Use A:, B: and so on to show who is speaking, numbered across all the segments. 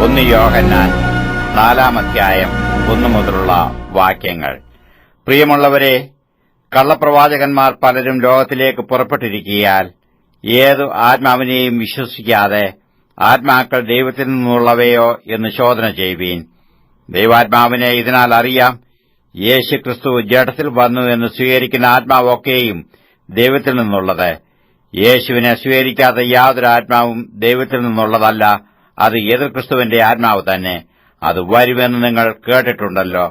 A: 1 യോഹന്നാൻ 4 അധ്യായം 1 മുതലുള്ള വാക്യങ്ങൾ. പ്രിയമുള്ളവരെ, കള്ളപ്രവാചകന്മാർ പലരും ലോകത്തിലേക്ക് പുറപ്പെട്ടിരിക്കയാൽ ഏതു ആത്മാവിനെയും വിശ്വസിക്കാതെ ആത്മാക്കൾ ദൈവത്തിൽ നിന്നുള്ളവയോ എന്ന് ശോധന ചെയ്യുവീൻ. ദൈവാത്മാവിനെ ഇതിനാൽ അറിയാം, യേശുക്രിസ്തു ജഡത്തിൽ വന്നു എന്ന് സ്വീകരിക്കുന്ന ആത്മാവൊക്കെയും ദൈവത്തിൽ നിന്നുള്ളത്. യേശുവിനെ സ്വീകരിക്കാത്ത യാതൊരു ആത്മാവും ദൈവത്തിൽ നിന്നുള്ളതല്ല. അത് എതിർ ക്രിസ്തുവിന്റെ ആത്മാവ് തന്നെ. അത് വരുമെന്ന് നിങ്ങൾ കേട്ടിട്ടുണ്ടല്ലോ.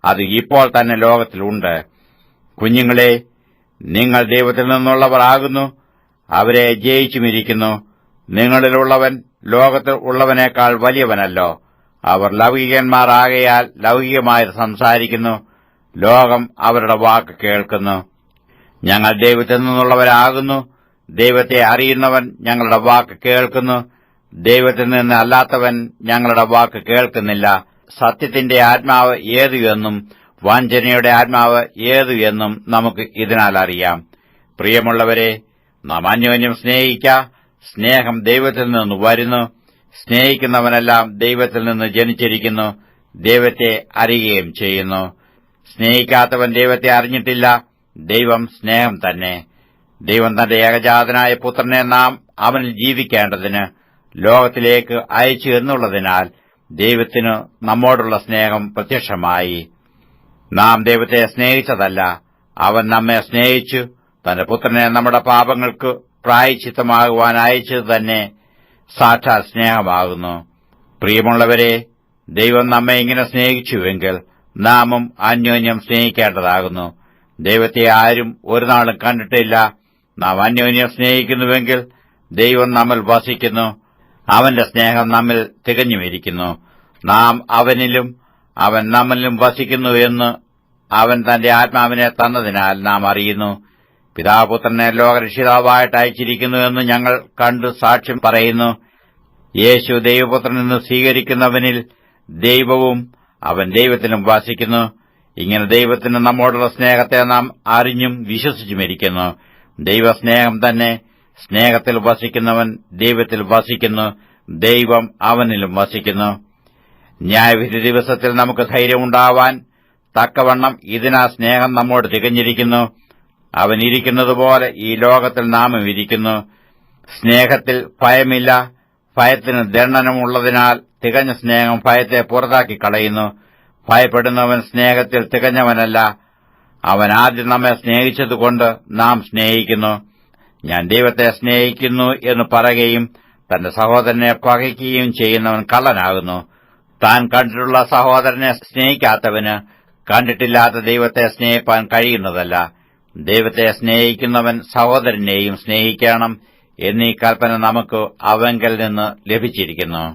A: അത് ഇപ്പോൾ തന്നെ ലോകത്തിലുണ്ട്. കുഞ്ഞുങ്ങളെ, നിങ്ങൾ ദൈവത്തിൽ നിന്നുള്ളവർ ആകുന്നു, അവരെ ജയിച്ചുമിരിക്കുന്നു. നിങ്ങളിലുള്ളവൻ ലോകത്തിൽ ഉള്ളവനേക്കാൾ വലിയവനല്ലോ. അവർ ലൗകികന്മാർ ആകയാൽ ലൗകികമായത് സംസാരിക്കുന്നു. ലോകം അവരുടെ വാക്ക് കേൾക്കുന്നു. ഞങ്ങൾ ദൈവത്തിൽ നിന്നുള്ളവരാകുന്നു. ദൈവത്തെ അറിയുന്നവൻ ഞങ്ങളുടെ വാക്ക് കേൾക്കുന്നു. ദൈവത്തിൽ നിന്ന് അല്ലാത്തവൻ ഞങ്ങളുടെ വാക്ക് കേൾക്കുന്നില്ല. സത്യത്തിന്റെ ആത്മാവ് ഏതു എന്നും വഞ്ചനയുടെ ആത്മാവ് ഏതു എന്നും നമുക്ക് ഇതിനാൽ അറിയാം. പ്രിയമുള്ളവരെ, നാം അന്യോന്യം സ്നേഹിക്ക. സ്നേഹം ദൈവത്തിൽ നിന്ന് വരുന്നു. സ്നേഹിക്കുന്നവനെല്ലാം ദൈവത്തിൽ നിന്ന് ജനിച്ചിരിക്കുന്നു, ദൈവത്തെ അറിയുകയും ചെയ്യുന്നു. സ്നേഹിക്കാത്തവൻ ദൈവത്തെ അറിഞ്ഞിട്ടില്ല. ദൈവം സ്നേഹം തന്നെ. ദൈവം തന്റെ ഏകജാതനായ പുത്രനെ നാം അവനിൽ ജീവിക്കേണ്ടതിന് ലോകത്തിലേക്ക് അയച്ചു എന്നുള്ളതിനാൽ ദൈവത്തിനു നമ്മോടുള്ള സ്നേഹം പ്രത്യക്ഷമായി. നാം ദൈവത്തെ സ്നേഹിച്ചതല്ല, അവൻ നമ്മെ സ്നേഹിച്ചു തന്റെ പുത്രനെ നമ്മുടെ പാപങ്ങൾക്ക് പ്രായശ്ചിത്തമാകുവാൻ അയച്ചത് തന്നെ സാക്ഷാൽ സ്നേഹമാകുന്നു. പ്രിയമുള്ളവരെ, ദൈവം നമ്മെ ഇങ്ങനെ സ്നേഹിച്ചുവെങ്കിൽ നാമും അന്യോന്യം സ്നേഹിക്കേണ്ടതാകുന്നു. ദൈവത്തെ ആരും ഒരു നാളും കണ്ടിട്ടില്ല. നാം അന്യോന്യം സ്നേഹിക്കുന്നുവെങ്കിൽ ദൈവം നമ്മിൽ വസിക്കുന്നു, അവന്റെ സ്നേഹം നമ്മിൽ തികഞ്ഞുമിരിക്കുന്നു. നാം അവനിലും അവൻ നമ്മിലും വസിക്കുന്നു എന്ന് അവൻ തന്റെ ആത്മാവിനെ തന്നതിനാൽ നാം അറിയുന്നു. പിതാപുത്രനെ ലോകരക്ഷിതാവായിട്ട് അയച്ചിരിക്കുന്നു എന്ന് ഞങ്ങൾ കണ്ടു സാക്ഷ്യം പറയുന്നു. യേശു ദൈവപുത്രനെന്ന് സ്വീകരിക്കുന്നവനിൽ ദൈവവും അവൻ ദൈവത്തിലും വസിക്കുന്നു. ഇങ്ങനെ ദൈവത്തിന് നമ്മോടുള്ള സ്നേഹത്തെ നാം അറിഞ്ഞും വിശ്വസിച്ചുമിരിക്കുന്നു. ദൈവസ്നേഹം തന്നെ. സ്നേഹത്തിൽ വസിക്കുന്നവൻ ദൈവത്തിൽ വസിക്കുന്നു, ദൈവം അവനിലും വസിക്കുന്നു. ന്യായവിധി ദിവസത്തിൽ നമുക്ക് ധൈര്യമുണ്ടാവാൻ തക്കവണ്ണം ഇതിനാ സ്നേഹം നമ്മോട് തികഞ്ഞിരിക്കുന്നു. അവൻ ഇരിക്കുന്നതുപോലെ ഈ ലോകത്തിൽ നാമും ഇരിക്കുന്നു. സ്നേഹത്തിൽ ഭയമില്ല. ഭയത്തിന് ദണ്ഡനമുള്ളതിനാൽ തികഞ്ഞ സ്നേഹം ഭയത്തെ പുറത്താക്കി കളയുന്നു. ഭയപ്പെടുന്നവൻ സ്നേഹത്തിൽ തികഞ്ഞവനല്ല. അവൻ ആദ്യം നമ്മെ സ്നേഹിച്ചതുകൊണ്ട് നാം സ്നേഹിക്കുന്നു. ഞാൻ ദൈവത്തെ സ്നേഹിക്കുന്നു എന്ന് പറയുകയും തന്റെ സഹോദരനെ പകയ്ക്കുകയും ചെയ്യുന്നവൻ കള്ളനാകുന്നു. താൻ കണ്ടിട്ടുള്ള സഹോദരനെ സ്നേഹിക്കാത്തവന് കണ്ടിട്ടില്ലാത്ത ദൈവത്തെ സ്നേഹിപ്പാൻ കഴിയുന്നതല്ല. ദൈവത്തെ സ്നേഹിക്കുന്നവൻ സഹോദരനെയും സ്നേഹിക്കണം എന്നീ കൽപ്പന നമുക്ക് അവങ്കൽ നിന്ന് ലഭിച്ചിരിക്കുന്നു.